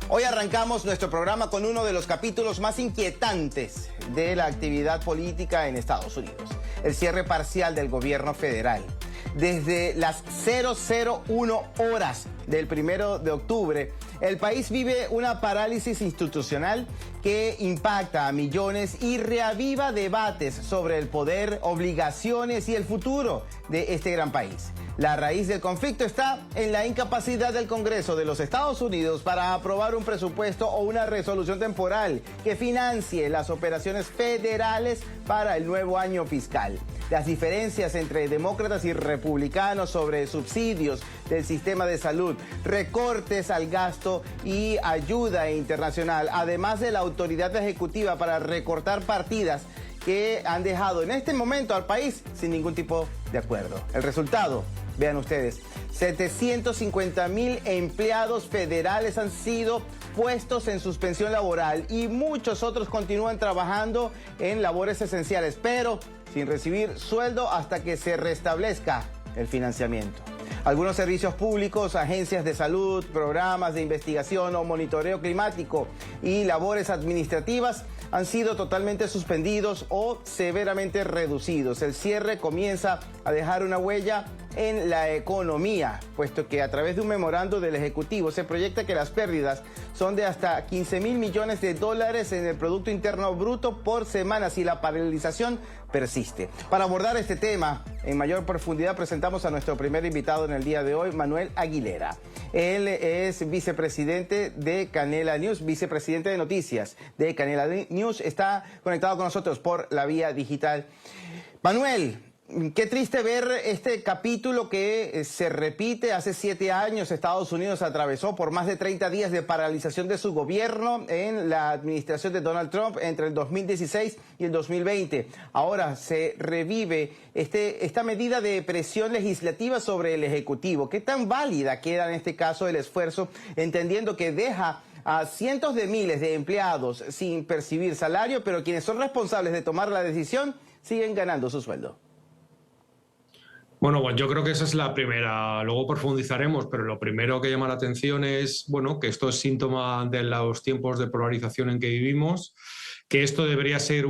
Hoy arrancamos nuestro programa con uno de los capítulos más inquietantes de la actividad política en Estados Unidos, el cierre parcial del gobierno federal. Desde las 001 horas del 1 de octubre, el país vive una parálisis institucional que impacta a millones y reaviva debates sobre el poder, obligaciones y el futuro de este gran país. La raíz del conflicto está en la incapacidad del Congreso de los Estados Unidos para aprobar un presupuesto o una resolución temporal que financie las operaciones federales para el nuevo año fiscal. Las diferencias entre demócratas y republicanos sobre subsidios del sistema de salud, recortes al gasto y ayuda internacional, además de la autoridad ejecutiva para recortar partidas que han dejado en este momento al país sin ningún tipo de acuerdo. El resultado, vean ustedes, 750,000 empleados federales han sido puestos en suspensión laboral y muchos otros continúan trabajando en labores esenciales, pero sin recibir sueldo hasta que se restablezca el financiamiento. Algunos servicios públicos, agencias de salud, programas de investigación o monitoreo climático y labores administrativas han sido totalmente suspendidos o severamente reducidos. El cierre comienza a dejar una huella en la economía, puesto que a través de un memorando del Ejecutivo se proyecta que las pérdidas son de hasta 15,000 millones de dólares en el Producto Interno Bruto por semana si la paralización persiste. Para abordar este tema en mayor profundidad presentamos a nuestro primer invitado en el día de hoy, Manuel Aguilera. Él es vicepresidente de Canela News, vicepresidente de noticias de Canela News. Está conectado con nosotros por la vía digital. Manuel, qué triste ver este capítulo que se repite. Hace 7 años Estados Unidos atravesó por más de 30 días de paralización de su gobierno en la administración de Donald Trump entre el 2016 y el 2020. Ahora se revive esta medida de presión legislativa sobre el Ejecutivo. ¿Qué tan válida queda en este caso el esfuerzo, entendiendo que deja a cientos de miles de empleados sin percibir salario, pero quienes son responsables de tomar la decisión siguen ganando su sueldo? Bueno, pues yo creo que esa es la primera, luego profundizaremos, pero lo primero que llama la atención es, bueno, que esto es síntoma de los tiempos de polarización en que vivimos, que esto debería ser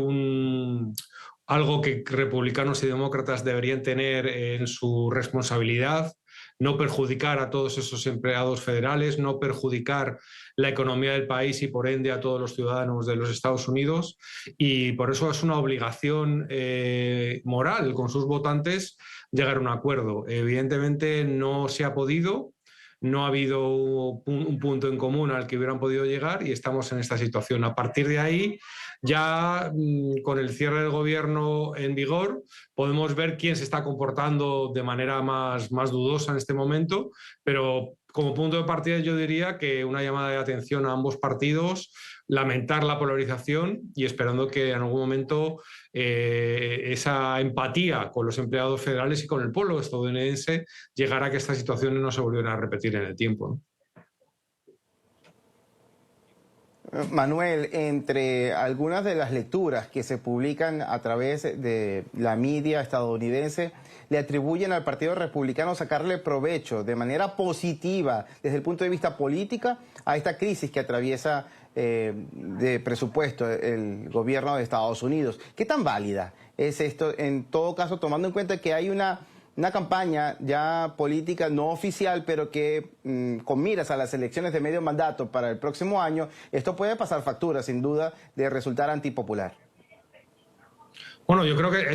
algo que republicanos y demócratas deberían tener en su responsabilidad, no perjudicar a todos esos empleados federales, no perjudicar la economía del país y por ende a todos los ciudadanos de los Estados Unidos, y por eso es una obligación moral con sus votantes llegar a un acuerdo. Evidentemente no se ha podido, no ha habido un punto en común al que hubieran podido llegar y estamos en esta situación. A partir de ahí, ya con el cierre del gobierno en vigor, podemos ver quién se está comportando de manera más dudosa en este momento, pero como punto de partida yo diría que una llamada de atención a ambos partidos, lamentar la polarización y esperando que en algún momento esa empatía con los empleados federales y con el pueblo estadounidense llegara a que estas situaciones no se volvieran a repetir en el tiempo, ¿no? Manuel, entre algunas de las lecturas que se publican a través de la media estadounidense, le atribuyen al Partido Republicano sacarle provecho de manera positiva desde el punto de vista política a esta crisis que atraviesa de presupuesto el gobierno de Estados Unidos. ¿Qué tan válida es esto, en todo caso, tomando en cuenta que hay una campaña ya política no oficial, pero que con miras a las elecciones de medio mandato para el próximo año, esto puede pasar factura, sin duda, de resultar antipopular? Bueno, yo creo que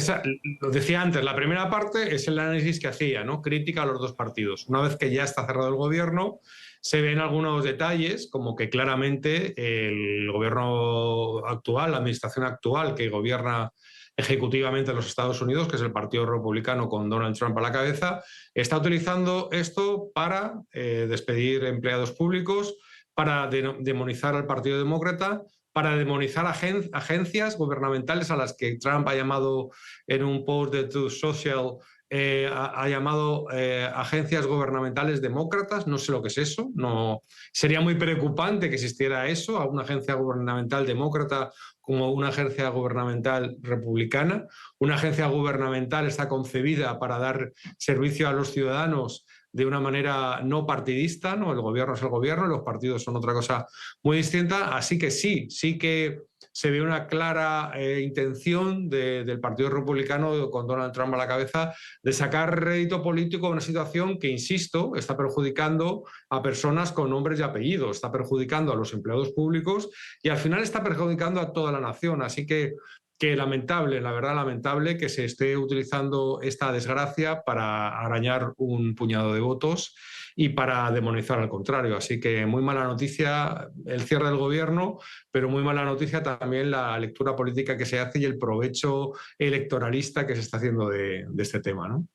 lo decía antes, la primera parte es el análisis que hacía, ¿no? Crítica a los dos partidos. Una vez que ya está cerrado el gobierno, se ven algunos detalles, como que claramente el gobierno actual, la administración actual que gobierna ejecutivamente los Estados Unidos, que es el Partido Republicano con Donald Trump a la cabeza, está utilizando esto para despedir empleados públicos, para demonizar al Partido Demócrata, para demonizar agencias gubernamentales a las que Trump ha llamado en un post de Truth Social, ha llamado agencias gubernamentales demócratas. No sé lo que es eso. No, sería muy preocupante que existiera eso, a una agencia gubernamental demócrata como una agencia gubernamental republicana. Una agencia gubernamental está concebida para dar servicio a los ciudadanos de una manera no partidista, ¿no? El gobierno es el gobierno y los partidos son otra cosa muy distinta. Así que sí que se ve una clara intención del Partido Republicano, con Donald Trump a la cabeza, de sacar rédito político a una situación que, insisto, está perjudicando a personas con nombres y apellidos, está perjudicando a los empleados públicos y al final está perjudicando a toda la nación. Así que lamentable, la verdad lamentable que se esté utilizando esta desgracia para arañar un puñado de votos y para demonizar al contrario. Así que muy mala noticia el cierre del gobierno, pero muy mala noticia también la lectura política que se hace y el provecho electoralista que se está haciendo de este tema, ¿no?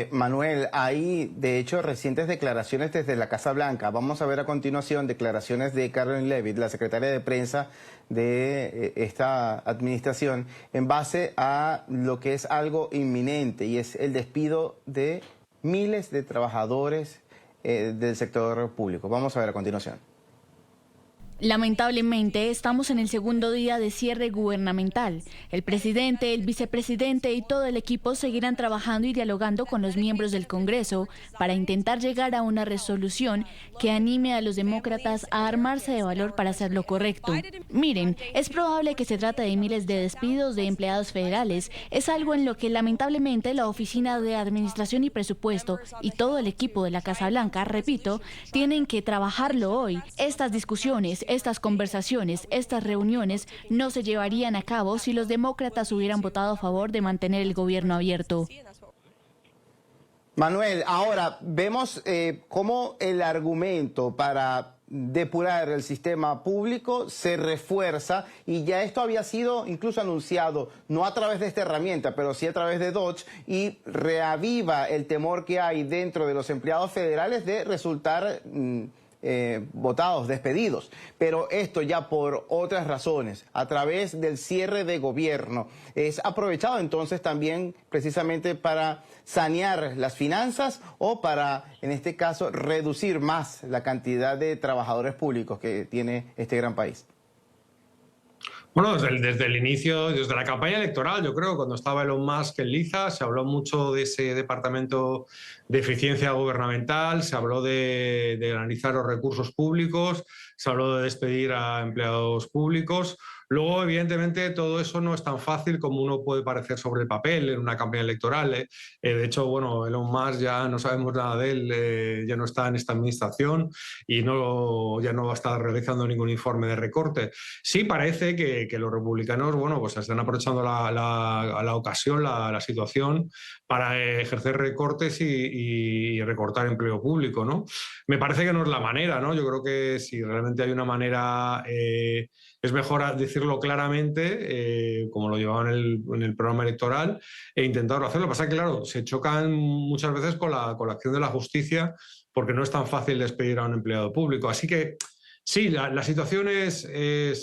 Manuel, hay de hecho recientes declaraciones desde la Casa Blanca. Vamos a ver a continuación declaraciones de Karoline Leavitt, la secretaria de prensa de esta administración, en base a lo que es algo inminente y es el despido de miles de trabajadores del sector público. Vamos a ver a continuación. Lamentablemente, estamos en el segundo día de cierre gubernamental. El presidente, el vicepresidente y todo el equipo seguirán trabajando y dialogando con los miembros del Congreso para intentar llegar a una resolución que anime a los demócratas a armarse de valor para hacer lo correcto. Miren, es probable que se trate de miles de despidos de empleados federales. Es algo en lo que lamentablemente la Oficina de Administración y Presupuesto y todo el equipo de la Casa Blanca, repito, tienen que trabajarlo hoy. Estas discusiones, estas conversaciones, estas reuniones no se llevarían a cabo si los demócratas hubieran votado a favor de mantener el gobierno abierto. Manuel, ahora vemos cómo el argumento para depurar el sistema público se refuerza y ya esto había sido incluso anunciado, no a través de esta herramienta, pero sí a través de Dodge, y reaviva el temor que hay dentro de los empleados federales de resultar votados, despedidos, pero esto ya por otras razones, a través del cierre de gobierno, es aprovechado entonces también precisamente para sanear las finanzas o para, en este caso, reducir más la cantidad de trabajadores públicos que tiene este gran país. Bueno, desde el inicio, desde la campaña electoral, yo creo, cuando estaba Elon Musk en Liza, se habló mucho de ese departamento de eficiencia gubernamental, se habló de analizar los recursos públicos, se habló de despedir a empleados públicos. Luego, evidentemente, todo eso no es tan fácil como uno puede parecer sobre el papel en una campaña electoral. De hecho, bueno, Elon Musk ya no sabemos nada de él, ya no está en esta administración y ya no va a estar realizando ningún informe de recorte. Sí parece que los republicanos, bueno, pues están aprovechando la ocasión, la situación para ejercer recortes y recortar empleo público, ¿no? Me parece que no es la manera, ¿no? Yo creo que si realmente hay una manera, es mejor decirlo claramente, como lo llevaban en el programa electoral, e intentarlo hacerlo. Lo que pasa es que, claro, se chocan muchas veces con la acción de la justicia, porque no es tan fácil despedir a un empleado público. Así que sí, la situación es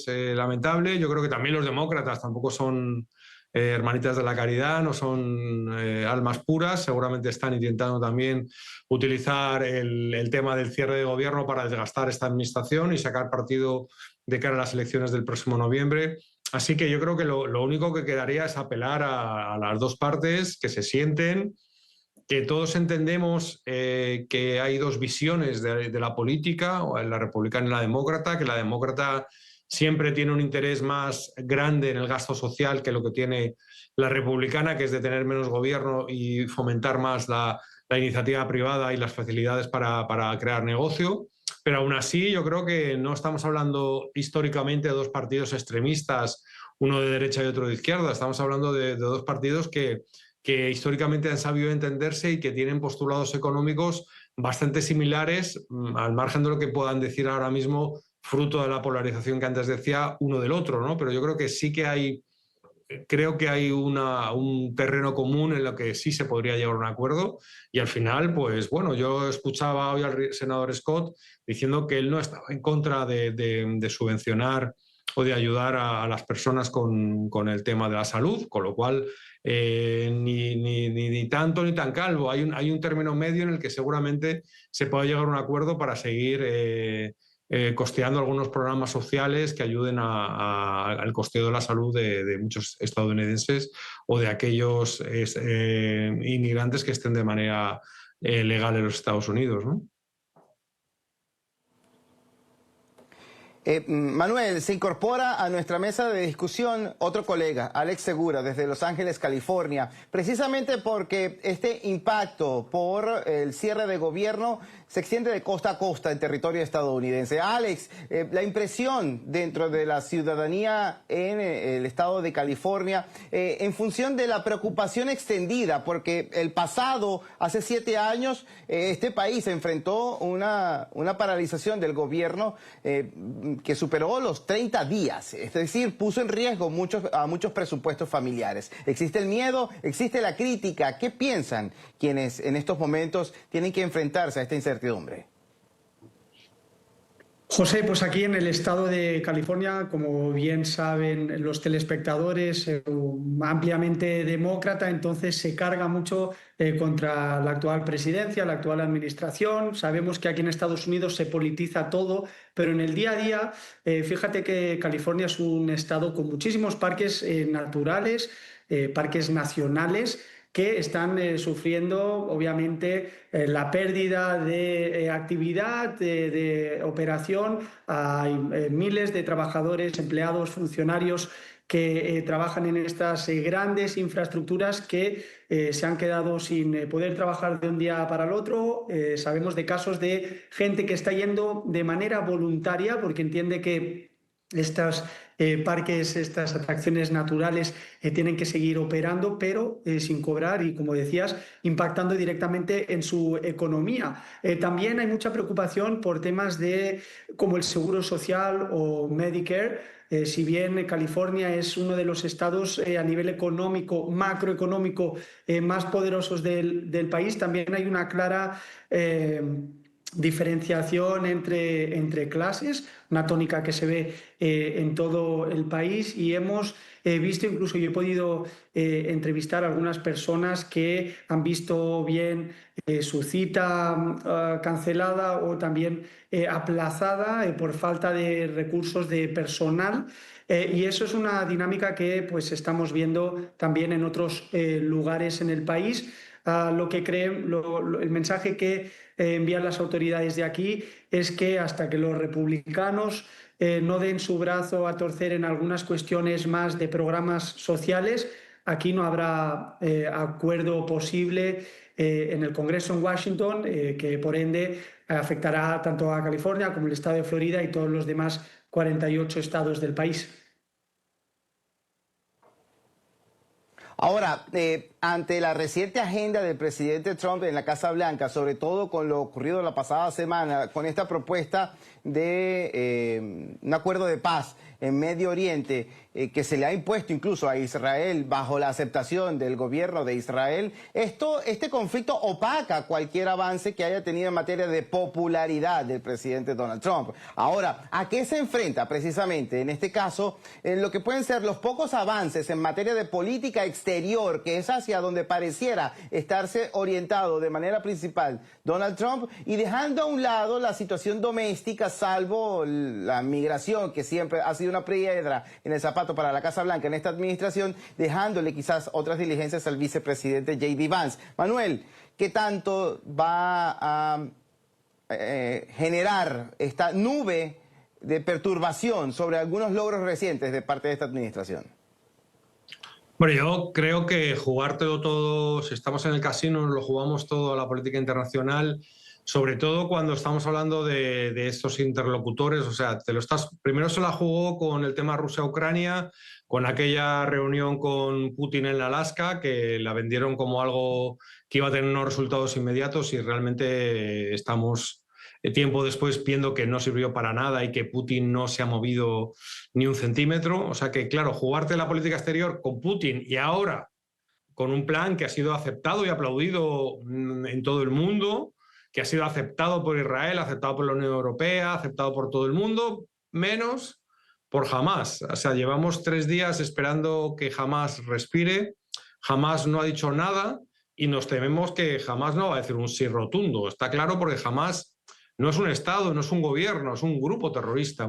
lamentable. Yo creo que también los demócratas tampoco son hermanitas de la caridad, no son almas puras. Seguramente están intentando también utilizar el tema del cierre de gobierno para desgastar esta administración y sacar partido de cara a las elecciones del próximo noviembre. Así que yo creo que lo único que quedaría es apelar a las dos partes, que se sienten, que todos entendemos que hay dos visiones de la política, la republicana y la demócrata, que la demócrata siempre tiene un interés más grande en el gasto social que lo que tiene la republicana, que es de tener menos gobierno y fomentar más la iniciativa privada y las facilidades para crear negocio. Pero aún así yo creo que no estamos hablando históricamente de dos partidos extremistas, uno de derecha y otro de izquierda. Estamos hablando de dos partidos que históricamente han sabido entenderse y que tienen postulados económicos bastante similares, al margen de lo que puedan decir ahora mismo, fruto de la polarización que antes decía uno del otro, ¿no? Pero yo creo que sí que hay, un terreno común en lo que sí se podría llegar a un acuerdo y al final, pues bueno, yo escuchaba hoy al senador Scott diciendo que él no estaba en contra de subvencionar o de ayudar a las personas con el tema de la salud, con lo cual ni tanto ni tan calvo. Hay un término medio en el que seguramente se puede llegar a un acuerdo para seguir costeando algunos programas sociales que ayuden al costeo de la salud de muchos estadounidenses o de aquellos inmigrantes que estén de manera legal en los Estados Unidos, ¿no? Manuel, se incorpora a nuestra mesa de discusión otro colega, Alex Segura, desde Los Ángeles, California, precisamente porque este impacto por el cierre de gobierno se extiende de costa a costa en territorio estadounidense. Alex, la impresión dentro de la ciudadanía en el estado de California, en función de la preocupación extendida, porque el pasado, hace 7 años, este país enfrentó una paralización del gobierno que superó los 30 días, es decir, puso en riesgo a muchos presupuestos familiares. Existe el miedo, existe la crítica. ¿Qué piensan quienes en estos momentos tienen que enfrentarse a esta incertidumbre? José, pues aquí en el estado de California, como bien saben los telespectadores, ampliamente demócrata, entonces se carga mucho contra la actual presidencia, la actual administración. Sabemos que aquí en Estados Unidos se politiza todo, pero en el día a día, fíjate que California es un estado con muchísimos parques naturales, parques nacionales, que están sufriendo, obviamente, la pérdida de actividad, de operación. Hay miles de trabajadores, empleados, funcionarios que trabajan en estas grandes infraestructuras que se han quedado sin poder trabajar de un día para el otro. Sabemos de casos de gente que está yendo de manera voluntaria porque entiende que estos parques, estas atracciones naturales tienen que seguir operando, pero sin cobrar y, como decías, impactando directamente en su economía. También hay mucha preocupación por temas como el seguro social o Medicare. Si bien California es uno de los estados a nivel económico, macroeconómico, más poderosos del país, también hay una clara diferenciación entre clases, una tónica que se ve en todo el país, y hemos visto, incluso yo he podido entrevistar a algunas personas que han visto bien su cita cancelada o también aplazada por falta de recursos de personal. Y eso es una dinámica que pues estamos viendo también en otros lugares en el país. Lo que creen, el mensaje que envían las autoridades de aquí es que hasta que los republicanos no den su brazo a torcer en algunas cuestiones más de programas sociales, aquí no habrá acuerdo posible en el Congreso en Washington, que por ende afectará tanto a California como el estado de Florida y todos los demás 48 estados del país. Ahora, ante la reciente agenda del presidente Trump en la Casa Blanca, sobre todo con lo ocurrido la pasada semana, con esta propuesta de un acuerdo de paz en Medio Oriente, que se le ha impuesto incluso a Israel bajo la aceptación del gobierno de Israel, este conflicto opaca cualquier avance que haya tenido en materia de popularidad del presidente Donald Trump. Ahora, ¿a qué se enfrenta precisamente en este caso en lo que pueden ser los pocos avances en materia de política exterior, que es hacia donde pareciera estarse orientado de manera principal Donald Trump, y dejando a un lado la situación doméstica, salvo la migración, que siempre ha sido una piedra en el zapato para la Casa Blanca en esta administración, dejándole quizás otras diligencias al vicepresidente J.D. Vance? Manuel, ¿qué tanto va a generar esta nube de perturbación sobre algunos logros recientes de parte de esta administración? Bueno, yo creo que jugártelo todo, si estamos en el casino, nos lo jugamos todo a la política internacional, sobre todo cuando estamos hablando de estos interlocutores. O sea, primero se la jugó con el tema Rusia-Ucrania, con aquella reunión con Putin en Alaska, que la vendieron como algo que iba a tener unos resultados inmediatos, y realmente estamos tiempo después viendo que no sirvió para nada y que Putin no se ha movido ni un centímetro. O sea que, claro, jugarte la política exterior con Putin y ahora con un plan que ha sido aceptado y aplaudido en todo el mundo, que ha sido aceptado por Israel, aceptado por la Unión Europea, aceptado por todo el mundo, menos por Hamás. O sea, llevamos 3 días esperando que Hamás respire. Hamás no ha dicho nada y nos tememos que Hamás no va a decir un sí rotundo. Está claro, porque Hamás no es un Estado, no es un gobierno, es un grupo terrorista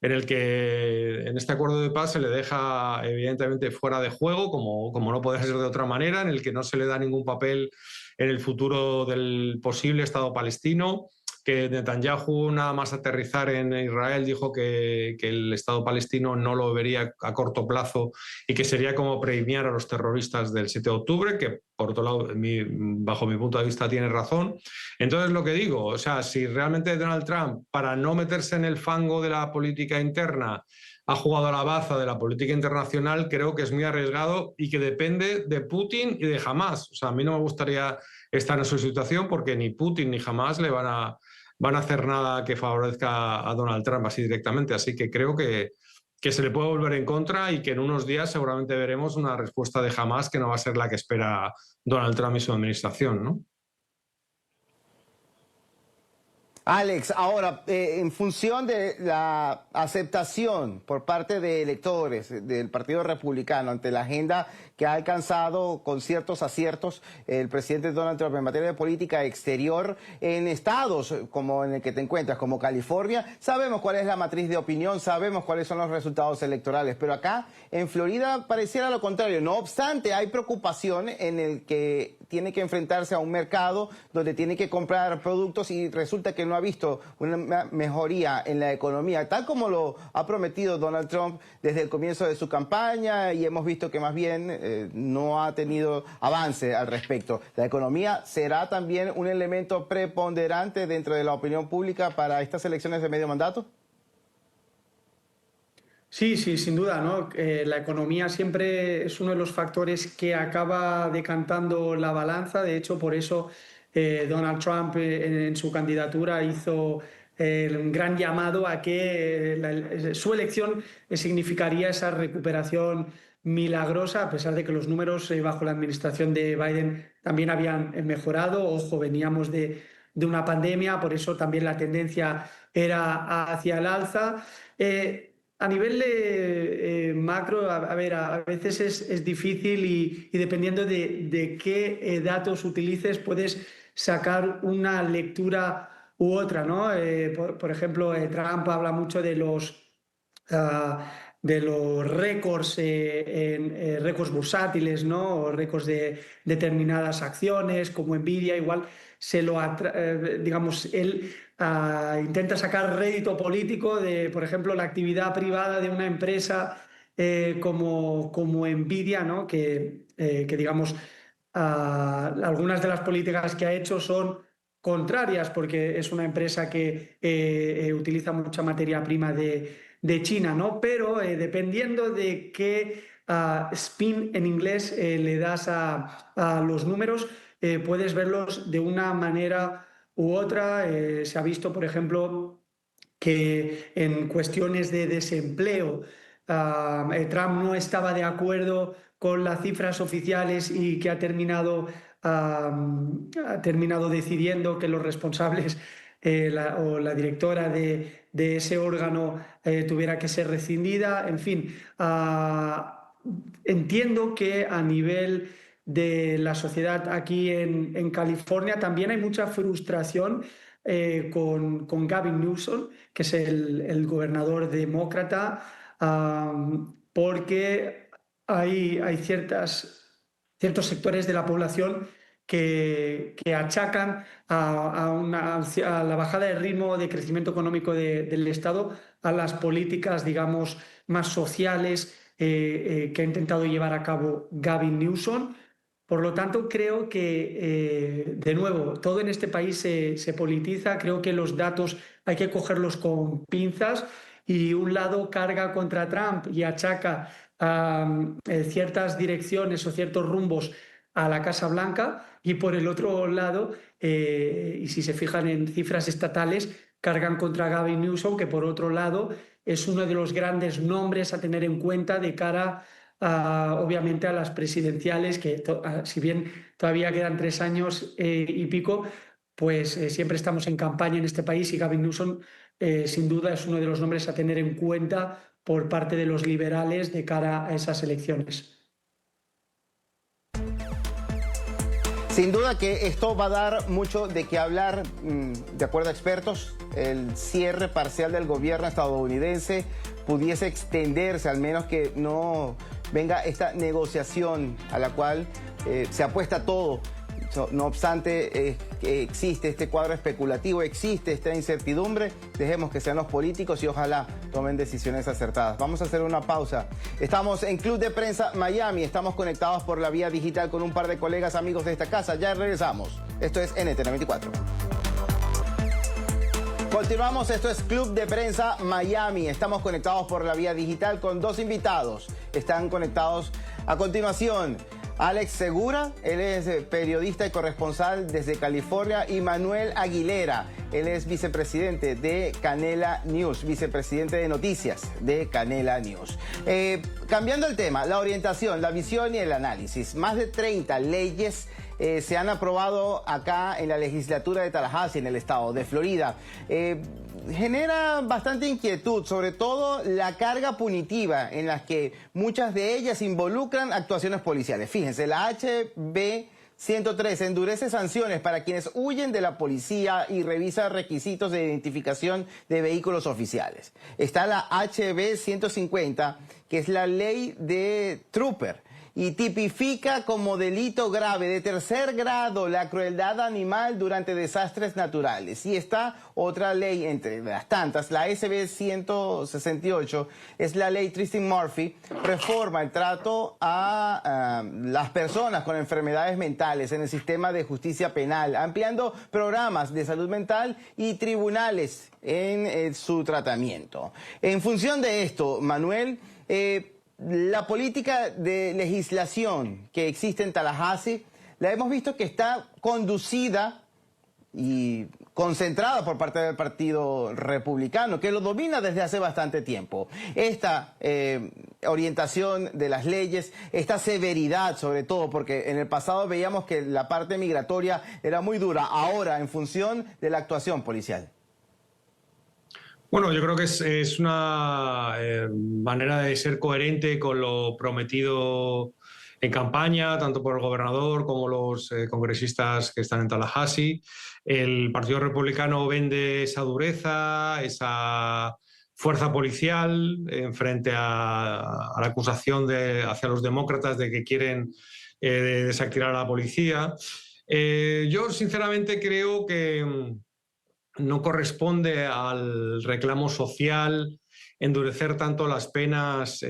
en el que en este acuerdo de paz se le deja evidentemente fuera de juego, como no puede ser de otra manera, en el que no se le da ningún papel en el futuro del posible Estado palestino, que Netanyahu, nada más aterrizar en Israel, dijo que el Estado palestino no lo vería a corto plazo y que sería como premiar a los terroristas del 7 de octubre, que por otro lado, bajo mi punto de vista, tiene razón. Entonces, lo que digo, o sea, si realmente Donald Trump, para no meterse en el fango de la política interna, ha jugado a la baza de la política internacional, creo que es muy arriesgado y que depende de Putin y de Hamás. O sea, a mí no me gustaría estar en su situación porque ni Putin ni Hamás le van a hacer nada que favorezca a Donald Trump así directamente. Así que creo que se le puede volver en contra y que en unos días seguramente veremos una respuesta de Hamás que no va a ser la que espera Donald Trump y su administración, ¿no? Alex, ahora, en función de la aceptación por parte de electores del Partido Republicano ante la agenda que ha alcanzado con ciertos aciertos el presidente Donald Trump en materia de política exterior en estados como en el que te encuentras, como California, sabemos cuál es la matriz de opinión, sabemos cuáles son los resultados electorales, pero acá en Florida pareciera lo contrario. No obstante, hay preocupación en el que tiene que enfrentarse a un mercado donde tiene que comprar productos y resulta que no ha visto una mejoría en la economía, tal como lo ha prometido Donald Trump desde el comienzo de su campaña, y hemos visto que más bien no ha tenido avance al respecto. ¿La economía será también un elemento preponderante dentro de la opinión pública para estas elecciones de medio mandato? Sí, sí, sin duda, ¿no? La economía siempre es uno de los factores que acaba decantando la balanza. De hecho, por eso Donald Trump en su candidatura hizo un gran llamado a que su elección significaría esa recuperación milagrosa, a pesar de que los números bajo la administración de Biden también habían mejorado. Ojo, veníamos de una pandemia, por eso también la tendencia era hacia el alza. A nivel macro, a veces es difícil y dependiendo de qué datos utilices puedes sacar una lectura u otra, ¿no? Por ejemplo, Trump habla mucho de los récords, récords bursátiles, ¿no? O récords de determinadas acciones como Nvidia, igual digamos, él intenta sacar rédito político de, por ejemplo, la actividad privada de una empresa como Nvidia, ¿no? Que digamos, algunas de las políticas que ha hecho son contrarias porque es una empresa que utiliza mucha materia prima de China, ¿no? Pero dependiendo de qué spin en inglés le das a los números, puedes verlos de una manera u otra. Se ha visto, por ejemplo, que en cuestiones de desempleo Trump no estaba de acuerdo con las cifras oficiales y que ha terminado decidiendo que los responsables o la directora de ese órgano tuviera que ser rescindida. En fin, entiendo que a nivel de la sociedad aquí en California también hay mucha frustración con Gavin Newsom, que es el gobernador demócrata, porque hay ciertos sectores de la población que achacan a la bajada de ritmo de crecimiento económico del Estado a las políticas, digamos, más sociales que ha intentado llevar a cabo Gavin Newsom. Por lo tanto, creo que, de nuevo, todo en este país se politiza. Creo que los datos hay que cogerlos con pinzas y un lado carga contra Trump y achaca ciertas direcciones o ciertos rumbos a la Casa Blanca, y por el otro lado, y si se fijan en cifras estatales, cargan contra Gavin Newsom, que por otro lado es uno de los grandes nombres a tener en cuenta de cara obviamente a las presidenciales, que si bien todavía quedan 3 años y pico, pues siempre estamos en campaña en este país, y Gavin Newsom sin duda es uno de los nombres a tener en cuenta por parte de los liberales de cara a esas elecciones. Sin duda que esto va a dar mucho de qué hablar, de acuerdo a expertos. El cierre parcial del gobierno estadounidense pudiese extenderse, al menos que no venga esta negociación a la cual se apuesta todo. No obstante, existe este cuadro especulativo, existe esta incertidumbre. Dejemos que sean los políticos y ojalá tomen decisiones acertadas. Vamos a hacer una pausa. Estamos en Club de Prensa Miami. Estamos conectados por la vía digital con un par de colegas amigos de esta casa. Ya regresamos. Esto es NTN 24. Continuamos, esto es Club de Prensa Miami. Estamos conectados por la vía digital con dos invitados. Están conectados a continuación. Alex Segura, él es periodista y corresponsal desde California, y Manuel Aguilera, él es vicepresidente de Canela News, vicepresidente de noticias de Canela News. Cambiando el tema, la orientación, la visión y el análisis. Más de 30 leyes se han aprobado acá en la legislatura de Tallahassee, en el estado de Florida. Genera bastante inquietud, sobre todo la carga punitiva en las que muchas de ellas involucran actuaciones policiales. Fíjense, la HB 103 endurece sanciones para quienes huyen de la policía y revisa requisitos de identificación de vehículos oficiales. Está la HB 150, que es la ley de Trooper, y tipifica como delito grave de tercer grado la crueldad animal durante desastres naturales. Y está otra ley entre las tantas, la SB 168, es la ley Tristan Murphy, reforma el trato a las personas con enfermedades mentales en el sistema de justicia penal, ampliando programas de salud mental y tribunales en su tratamiento. En función de esto, Manuel, la política de legislación que existe en Tallahassee, la hemos visto que está conducida y concentrada por parte del Partido Republicano, que lo domina desde hace bastante tiempo. Esta orientación de las leyes, esta severidad sobre todo, porque en el pasado veíamos que la parte migratoria era muy dura, ahora en función de la actuación policial. Bueno, yo creo que es una manera de ser coherente con lo prometido en campaña, tanto por el gobernador como los congresistas que están en Tallahassee. El Partido Republicano vende esa dureza, esa fuerza policial en frente a la acusación hacia los demócratas de que quieren desactivar a la policía. Yo sinceramente creo que no corresponde al reclamo social endurecer tanto las penas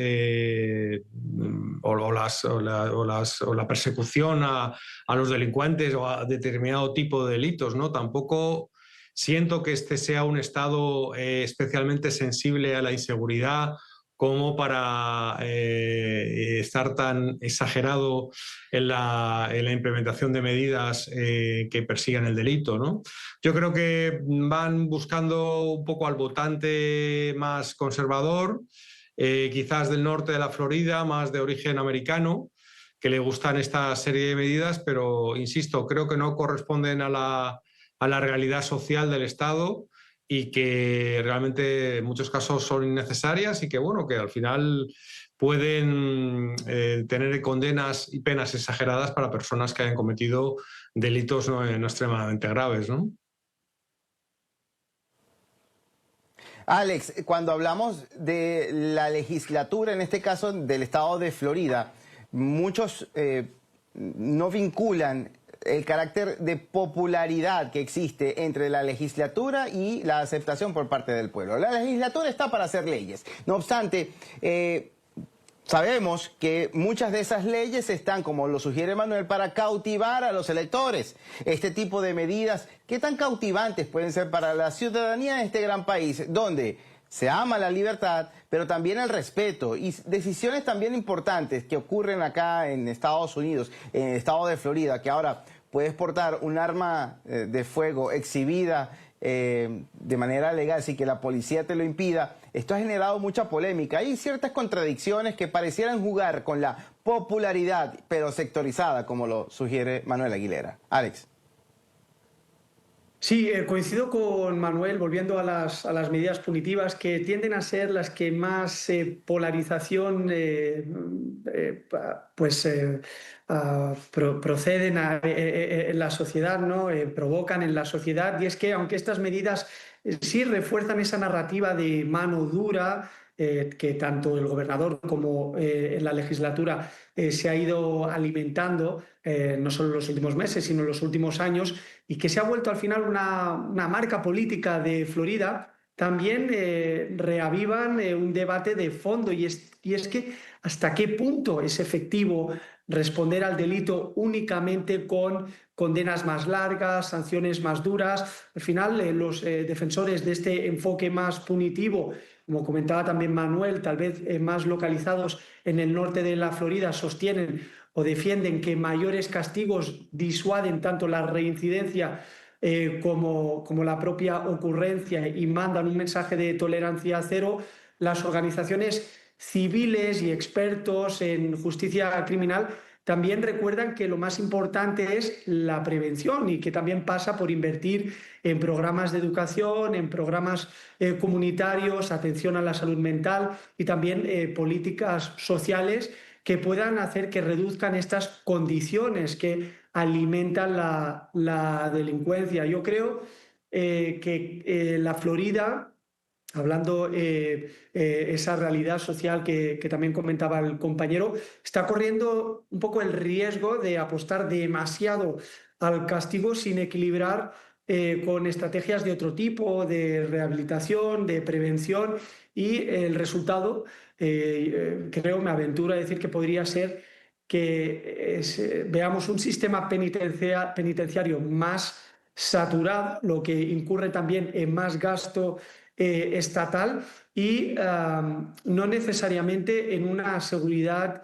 o la persecución a los delincuentes o a determinado tipo de delitos, ¿no? Tampoco siento que este sea un estado especialmente sensible a la inseguridad como para estar tan exagerado en la implementación de medidas que persigan el delito, ¿no? Yo creo que van buscando un poco al votante más conservador, quizás del norte de la Florida, más de origen americano, que le gustan esta serie de medidas, pero, insisto, creo que no corresponden a la realidad social del Estado y que realmente en muchos casos son innecesarias y que, bueno, que al final pueden tener condenas y penas exageradas para personas que hayan cometido delitos no extremadamente graves, ¿no? Alex, cuando hablamos de la legislatura, en este caso del estado de Florida, muchos no vinculan el carácter de popularidad que existe entre la legislatura y la aceptación por parte del pueblo. La legislatura está para hacer leyes. No obstante, sabemos que muchas de esas leyes están, como lo sugiere Manuel, para cautivar a los electores. Este tipo de medidas, ¿qué tan cautivantes pueden ser para la ciudadanía de este gran país, donde se ama la libertad, pero también el respeto y decisiones también importantes que ocurren acá en Estados Unidos, en el estado de Florida, que ahora puedes portar un arma de fuego exhibida de manera legal sin que la policía te lo impida? Esto ha generado mucha polémica. Hay ciertas contradicciones que parecieran jugar con la popularidad, pero sectorizada, como lo sugiere Manuel Aguilera. Alex. Sí, coincido con Manuel, volviendo a las medidas punitivas que tienden a ser las que más polarización proceden en la sociedad, ¿no? Provocan en la sociedad. Y es que aunque estas medidas sí refuerzan esa narrativa de mano dura, que tanto el gobernador como en la legislatura se ha ido alimentando, no solo en los últimos meses, sino en los últimos años, y que se ha vuelto al final una marca política de Florida, también reavivan un debate de fondo, y es que hasta qué punto es efectivo responder al delito únicamente con condenas más largas, sanciones más duras. Al final, los defensores de este enfoque más punitivo, como comentaba también Manuel, tal vez más localizados en el norte de la Florida, sostienen o defienden que mayores castigos disuaden tanto la reincidencia como la propia ocurrencia y mandan un mensaje de tolerancia cero. Las organizaciones civiles y expertos en justicia criminal también recuerdan que lo más importante es la prevención y que también pasa por invertir en programas de educación, en programas comunitarios, atención a la salud mental y también políticas sociales que puedan hacer que reduzcan estas condiciones que alimentan la delincuencia. Yo creo que la Florida, hablando esa realidad social que también comentaba el compañero, está corriendo un poco el riesgo de apostar demasiado al castigo sin equilibrar con estrategias de otro tipo, de rehabilitación, de prevención, y el resultado, creo, me aventuro a decir que podría ser que veamos un sistema penitenciario más saturado, lo que incurre también en más gasto estatal y no necesariamente en una seguridad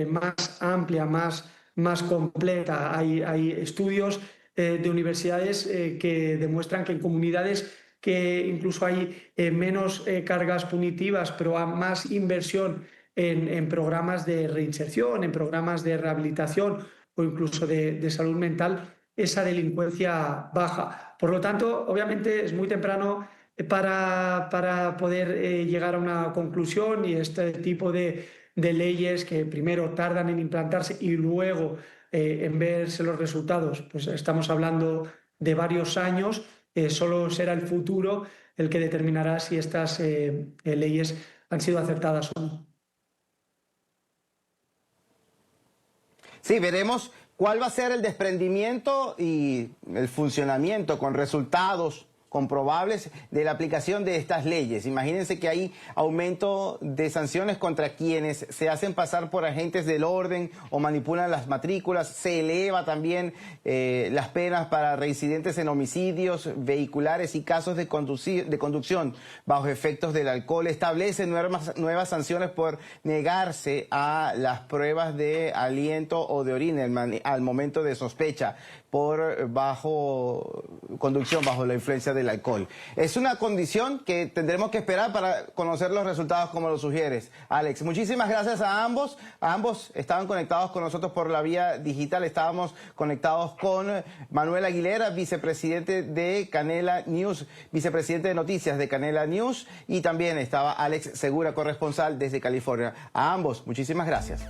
más amplia, más completa. Hay estudios de universidades que demuestran que en comunidades que incluso hay menos cargas punitivas, pero más inversión en programas de reinserción, en programas de rehabilitación o incluso de salud mental, esa delincuencia baja. Por lo tanto, obviamente es muy temprano para poder llegar a una conclusión, y este tipo de leyes que primero tardan en implantarse y luego en verse los resultados, pues estamos hablando de varios años. Solo será el futuro el que determinará si estas leyes han sido acertadas o no. Sí, veremos cuál va a ser el desprendimiento y el funcionamiento con resultados comprobables de la aplicación de estas leyes. Imagínense que hay aumento de sanciones contra quienes se hacen pasar por agentes del orden o manipulan las matrículas. Se eleva también las penas para reincidentes en homicidios vehiculares y casos de conducción bajo efectos del alcohol. Establece nuevas sanciones por negarse a las pruebas de aliento o de orina al momento de sospecha por conducción bajo la influencia del alcohol. Es una condición que tendremos que esperar para conocer los resultados como lo sugieres, Alex. Muchísimas gracias a ambos. Ambos estaban conectados con nosotros por la vía digital. Estábamos conectados con Manuel Aguilera, vicepresidente de Canela News, vicepresidente de noticias de Canela News, y también estaba Alex Segura, corresponsal desde California. A ambos, muchísimas gracias.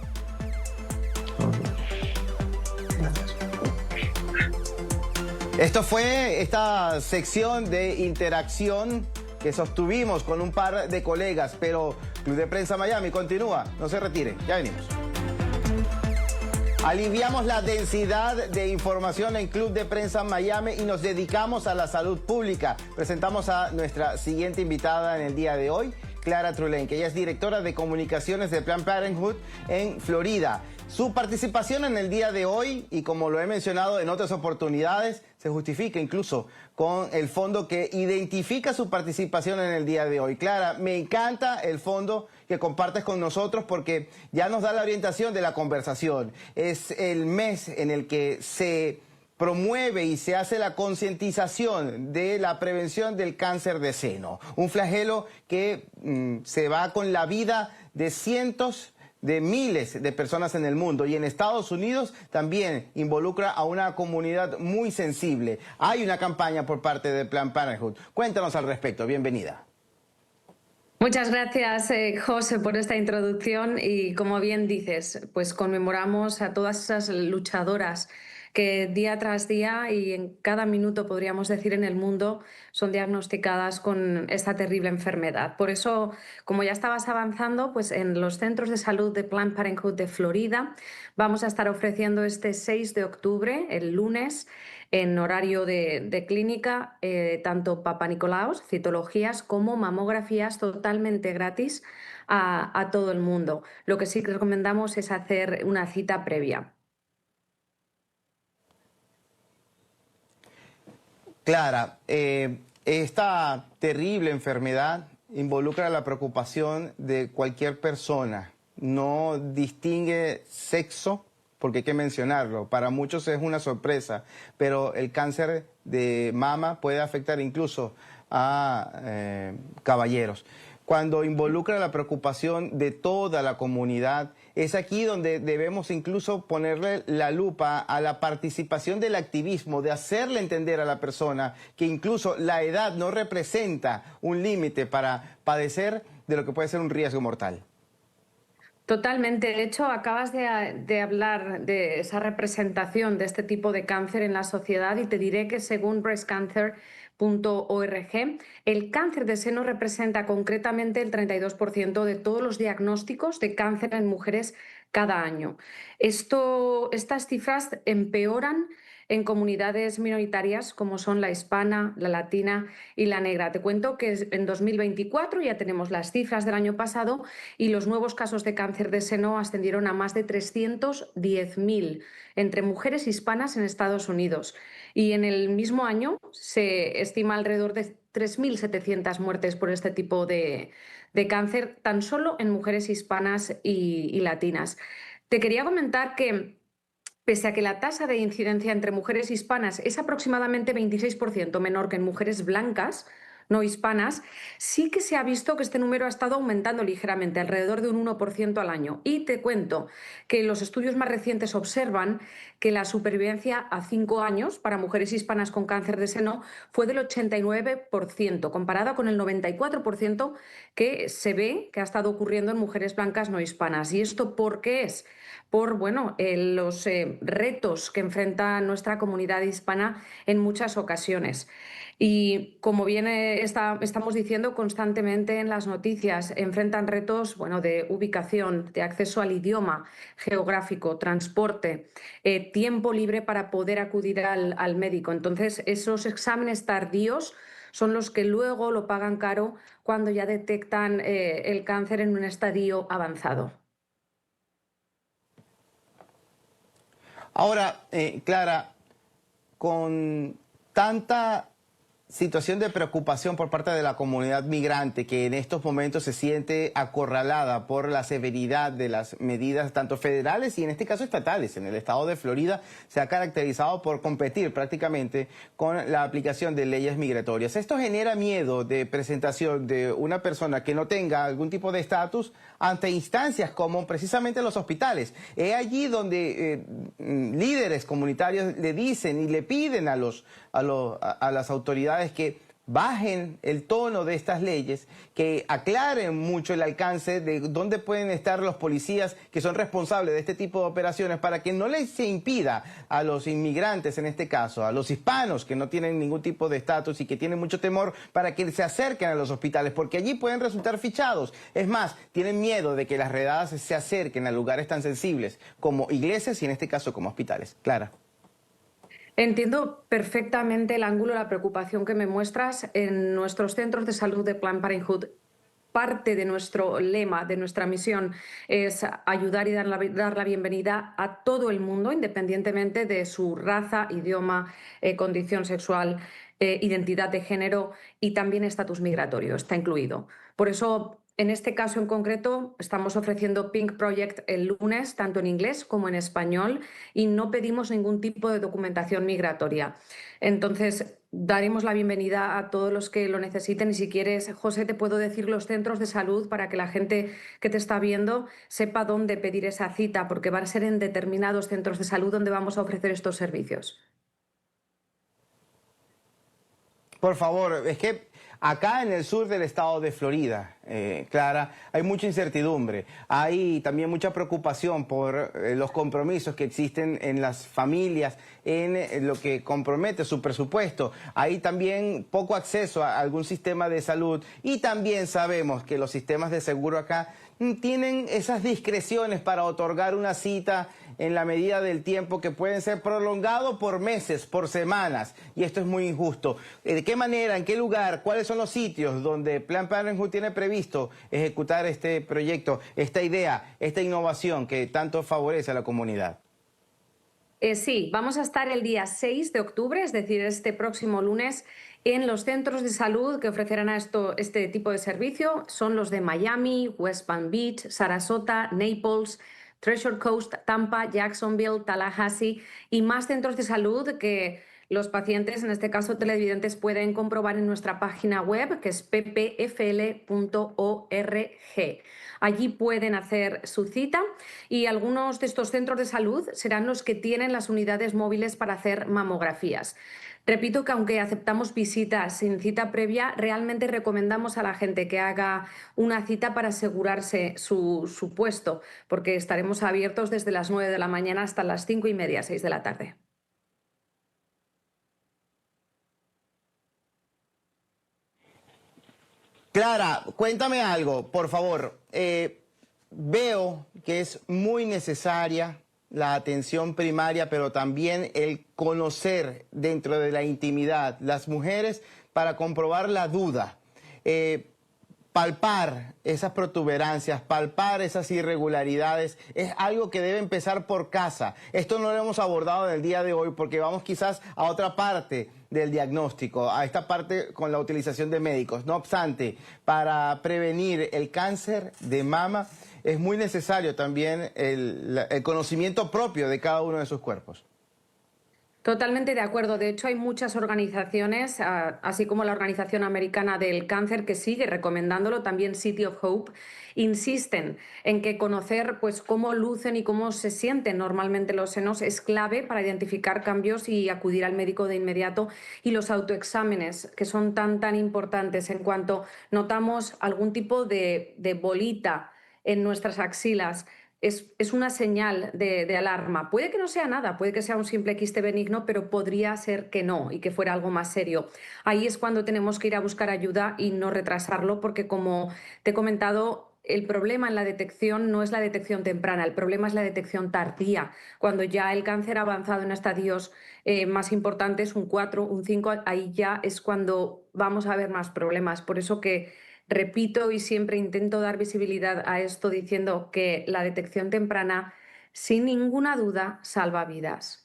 Esto fue esta sección de interacción que sostuvimos con un par de colegas, pero Club de Prensa Miami continúa. No se retiren, ya venimos. Aliviamos la densidad de información en Club de Prensa Miami y nos dedicamos a la salud pública. Presentamos a nuestra siguiente invitada en el día de hoy, Clara Trulén, que ella es directora de comunicaciones de Planned Parenthood en Florida. Su participación en el día de hoy, y como lo he mencionado en otras oportunidades, se justifica incluso con el fondo que identifica su participación en el día de hoy. Clara, me encanta el fondo que compartes con nosotros porque ya nos da la orientación de la conversación. Es el mes en el que se promueve y se hace la concientización de la prevención del cáncer de seno, un flagelo que se va con la vida de cientos de miles de personas en el mundo, y en Estados Unidos también involucra a una comunidad muy sensible. Hay una campaña por parte de Planned Parenthood. Cuéntanos al respecto. Bienvenida. Muchas gracias, José, por esta introducción, y como bien dices, pues conmemoramos a todas esas luchadoras que día tras día y en cada minuto, podríamos decir, en el mundo son diagnosticadas con esta terrible enfermedad. Por eso, como ya estabas avanzando, pues en los centros de salud de Planned Parenthood de Florida vamos a estar ofreciendo este 6 de octubre, el lunes, en horario de clínica, tanto Papa Nicolaos, citologías, como mamografías totalmente gratis a todo el mundo. Lo que sí que recomendamos es hacer una cita previa. Clara, esta terrible enfermedad involucra la preocupación de cualquier persona. No distingue sexo, porque hay que mencionarlo. Para muchos es una sorpresa, pero el cáncer de mama puede afectar incluso a caballeros. Cuando involucra la preocupación de toda la comunidad, es aquí donde debemos incluso ponerle la lupa a la participación del activismo, de hacerle entender a la persona que incluso la edad no representa un límite para padecer de lo que puede ser un riesgo mortal. Totalmente. De hecho, acabas de hablar de esa representación de este tipo de cáncer en la sociedad, y te diré que según breastcancer.org, el cáncer de seno representa concretamente el 32% de todos los diagnósticos de cáncer en mujeres cada año. Estas cifras empeoran en comunidades minoritarias como son la hispana, la latina y la negra. Te cuento que en 2024 ya tenemos las cifras del año pasado y los nuevos casos de cáncer de seno ascendieron a más de 310.000 entre mujeres hispanas en Estados Unidos. Y en el mismo año se estima alrededor de 3.700 muertes por este tipo de cáncer, tan solo en mujeres hispanas y latinas. Te quería comentar que pese a que la tasa de incidencia entre mujeres hispanas es aproximadamente 26% menor que en mujeres blancas no hispanas, sí que se ha visto que este número ha estado aumentando ligeramente, alrededor de un 1% al año. Y te cuento que los estudios más recientes observan que la supervivencia a 5 años para mujeres hispanas con cáncer de seno fue del 89%, comparada con el 94% que se ve que ha estado ocurriendo en mujeres blancas no hispanas. ¿Y esto por qué es? Por los retos que enfrenta nuestra comunidad hispana en muchas ocasiones. Y como bien estamos diciendo constantemente en las noticias, enfrentan retos de ubicación, de acceso al idioma, geográfico, transporte, tiempo libre para poder acudir al médico. Entonces, esos exámenes tardíos son los que luego lo pagan caro cuando ya detectan el cáncer en un estadio avanzado. Ahora, Clara, con tanta situación de preocupación por parte de la comunidad migrante que en estos momentos se siente acorralada por la severidad de las medidas tanto federales y en este caso estatales. En el estado de Florida se ha caracterizado por competir prácticamente con la aplicación de leyes migratorias. Esto genera miedo de presentación de una persona que no tenga algún tipo de estatus ante instancias como precisamente los hospitales. Es allí donde líderes comunitarios le dicen y le piden a las autoridades que bajen el tono de estas leyes, que aclaren mucho el alcance de dónde pueden estar los policías que son responsables de este tipo de operaciones para que no les se impida a los inmigrantes, en este caso, a los hispanos que no tienen ningún tipo de estatus y que tienen mucho temor para que se acerquen a los hospitales, porque allí pueden resultar fichados. Es más, tienen miedo de que las redadas se acerquen a lugares tan sensibles como iglesias y en este caso como hospitales. Clara. Entiendo perfectamente el ángulo, la preocupación que me muestras. En nuestros centros de salud de Planned Parenthood, parte de nuestro lema, de nuestra misión, es ayudar y dar la bienvenida a todo el mundo, independientemente de su raza, idioma, condición sexual, identidad de género y también estatus migratorio, está incluido. Por eso, en este caso en concreto, estamos ofreciendo Pink Project el lunes, tanto en inglés como en español, y no pedimos ningún tipo de documentación migratoria. Entonces, daremos la bienvenida a todos los que lo necesiten y si quieres, José, te puedo decir los centros de salud para que la gente que te está viendo sepa dónde pedir esa cita, porque van a ser en determinados centros de salud donde vamos a ofrecer estos servicios. Por favor, es que acá en el sur del estado de Florida, Clara, hay mucha incertidumbre. Hay también mucha preocupación por los compromisos que existen en las familias, en lo que compromete su presupuesto. Hay también poco acceso a algún sistema de salud y también sabemos que los sistemas de seguro acá tienen esas discreciones para otorgar una cita en la medida del tiempo que pueden ser prolongados por meses, por semanas, y esto es muy injusto. ¿De qué manera, en qué lugar, cuáles son los sitios donde Planned Parenthood tiene previsto ejecutar este proyecto, esta idea, esta innovación que tanto favorece a la comunidad? Sí, vamos a estar el día 6 de octubre, es decir, este próximo lunes, en los centros de salud que ofrecerán este tipo de servicio. Son los de Miami, West Palm Beach, Sarasota, Naples, Treasure Coast, Tampa, Jacksonville, Tallahassee y más centros de salud que los pacientes, en este caso televidentes, pueden comprobar en nuestra página web, que es ppfl.org. Allí pueden hacer su cita y algunos de estos centros de salud serán los que tienen las unidades móviles para hacer mamografías. Repito que aunque aceptamos visitas sin cita previa, realmente recomendamos a la gente que haga una cita para asegurarse su puesto, porque estaremos abiertos desde las 9 de la mañana hasta las 5:30, 6 de la tarde. Clara, cuéntame algo, por favor. Veo que es muy necesaria la atención primaria, pero también el conocer dentro de la intimidad las mujeres para comprobar la duda, palpar esas protuberancias, palpar esas irregularidades, es algo que debe empezar por casa. Esto no lo hemos abordado en el día de hoy porque vamos quizás a otra parte del diagnóstico, a esta parte con la utilización de médicos. No obstante, para prevenir el cáncer de mama es muy necesario también el conocimiento propio de cada uno de sus cuerpos. Totalmente de acuerdo. De hecho, hay muchas organizaciones, así como la Organización Americana del Cáncer, que sigue recomendándolo, también City of Hope, insisten en que conocer pues, cómo lucen y cómo se sienten normalmente los senos es clave para identificar cambios y acudir al médico de inmediato. Y los autoexámenes, que son tan importantes en cuanto notamos algún tipo de bolita en nuestras axilas, es una señal de alarma. Puede que no sea nada, puede que sea un simple quiste benigno, pero podría ser que no y que fuera algo más serio. Ahí es cuando tenemos que ir a buscar ayuda y no retrasarlo, porque como te he comentado, el problema en la detección no es la detección temprana, el problema es la detección tardía. Cuando ya el cáncer ha avanzado en estadios más importantes, un 4, un 5, ahí ya es cuando vamos a ver más problemas. Por eso que repito y siempre intento dar visibilidad a esto diciendo que la detección temprana, sin ninguna duda, salva vidas.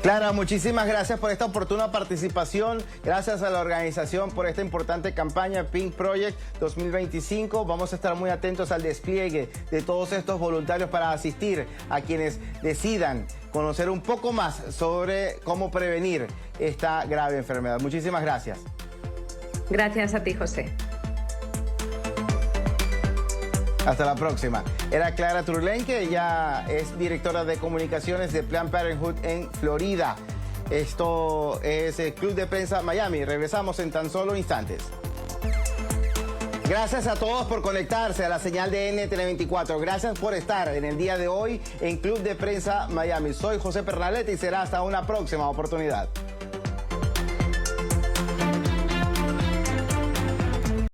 Clara, muchísimas gracias por esta oportuna participación. Gracias a la organización por esta importante campaña Pink Project 2025. Vamos a estar muy atentos al despliegue de todos estos voluntarios para asistir a quienes decidan conocer un poco más sobre cómo prevenir esta grave enfermedad. Muchísimas gracias. Gracias a ti, José. Hasta la próxima. Era Clara Turlenque, ella es directora de comunicaciones de Planned Parenthood en Florida. Esto es el Club de Prensa Miami. Regresamos en tan solo instantes. Gracias a todos por conectarse a la señal de NTN24. Gracias por estar en el día de hoy en Club de Prensa Miami. Soy José Pernalete y será hasta una próxima oportunidad.